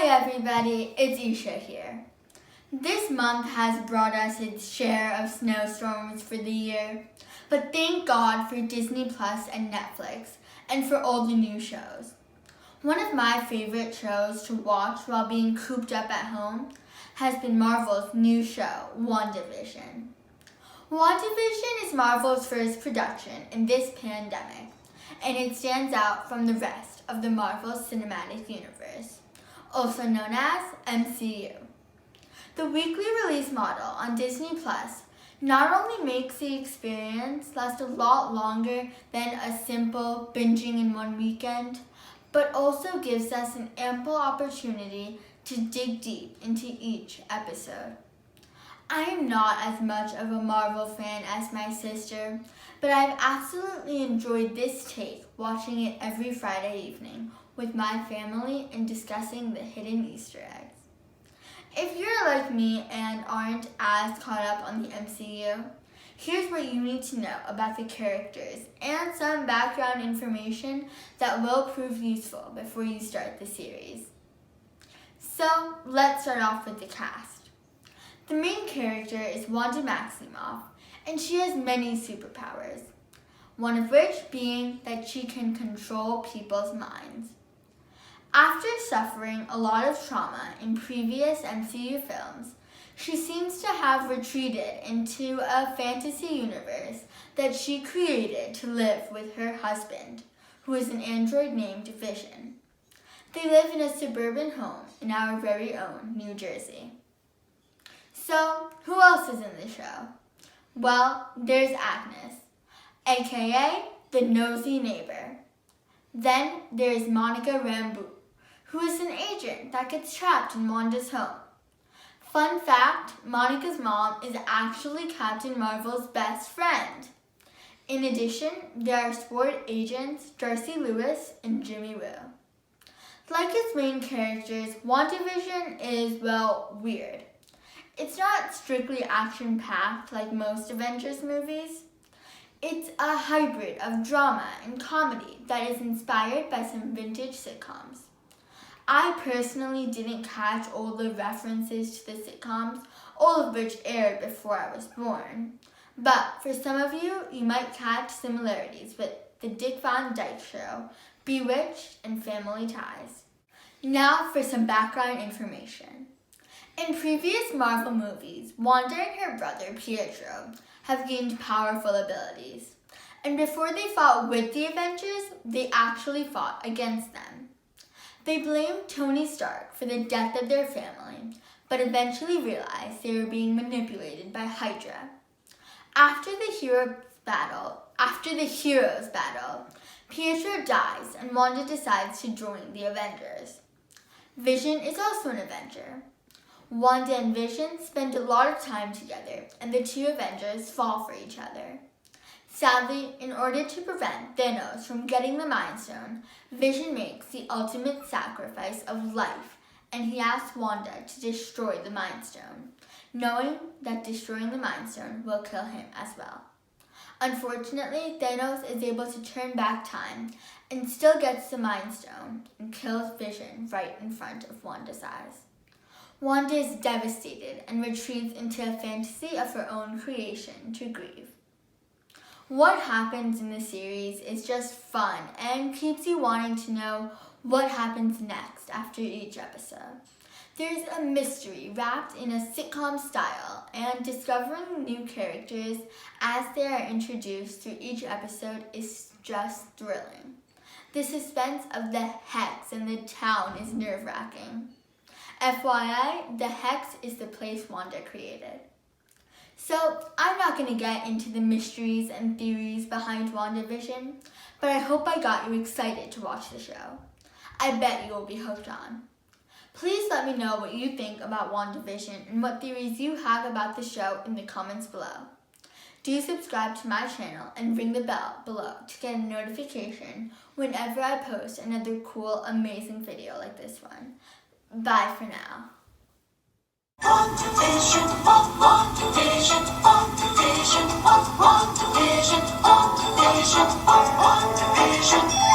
everybody, it's Isha here. This month has brought us its share of snowstorms for the year, but thank God for Disney Plus and Netflix, and for all the new shows. One of my favorite shows to watch while being cooped up at home has been Marvel's new show, WandaVision. WandaVision is Marvel's first production in this pandemic, and it stands out from the rest of the Marvel Cinematic Universe, also known as MCU. The weekly release model on Disney Plus not only makes the experience last a lot longer than a simple binging in one weekend, but also gives us an ample opportunity to dig deep into each episode. I am not as much of a Marvel fan as my sister, but I've absolutely enjoyed this take watching it every Friday evening with my family and discussing the hidden Easter eggs. If you're like me and aren't as caught up on the MCU, here's what you need to know about the characters and some background information that will prove useful before you start the series. So let's start off with the cast. The main character is Wanda Maximoff, and she has many superpowers, one of which being that she can control people's minds. After suffering a lot of trauma in previous MCU films, she seems to have retreated into a fantasy universe that she created to live with her husband, who is an android named Vision. They live in a suburban home in our very own New Jersey. So, who else is in the show? Well, there's Agnes, aka the nosy neighbor. Then there's Monica Rambeau, who is an agent that gets trapped in Wanda's home. Fun fact, Monica's mom is actually Captain Marvel's best friend. In addition, there are sport agents Darcy Lewis and Jimmy Woo. Like its main characters, WandaVision is, weird. It's not strictly action-packed like most Avengers movies. It's a hybrid of drama and comedy that is inspired by some vintage sitcoms. I personally didn't catch all the references to the sitcoms, all of which aired before I was born. But for some of you, you might catch similarities with The Dick Van Dyke Show, Bewitched, and Family Ties. Now for some background information. In previous Marvel movies, Wanda and her brother Pietro have gained powerful abilities. And before they fought with the Avengers, they actually fought against them. They blamed Tony Stark for the death of their family, but eventually realized they were being manipulated by Hydra. After the heroes battle, Pietro dies and Wanda decides to join the Avengers. Vision is also an Avenger. Wanda and Vision spend a lot of time together, and the two Avengers fall for each other. Sadly, in order to prevent Thanos from getting the Mind Stone, Vision makes the ultimate sacrifice of life, and he asks Wanda to destroy the Mind Stone, knowing that destroying the Mind Stone will kill him as well. Unfortunately, Thanos is able to turn back time and still gets the Mind Stone and kills Vision right in front of Wanda's eyes. Wanda is devastated and retreats into a fantasy of her own creation to grieve. What happens in the series is just fun and keeps you wanting to know what happens next after each episode. There's a mystery wrapped in a sitcom style, and discovering new characters as they are introduced through each episode is just thrilling. The suspense of the Hex in the town is nerve-wracking. FYI, the Hex is the place Wanda created. So, I'm not going to get into the mysteries and theories behind WandaVision, but I hope I got you excited to watch the show. I bet you will be hooked on. Please let me know what you think about WandaVision and what theories you have about the show in the comments below. Do subscribe to my channel and ring the bell below to get a notification whenever I post another cool, amazing video like this one. Bye for now. WandaVision, WandaVision, WandaVision, WandaVision, WandaVision, WandaVision.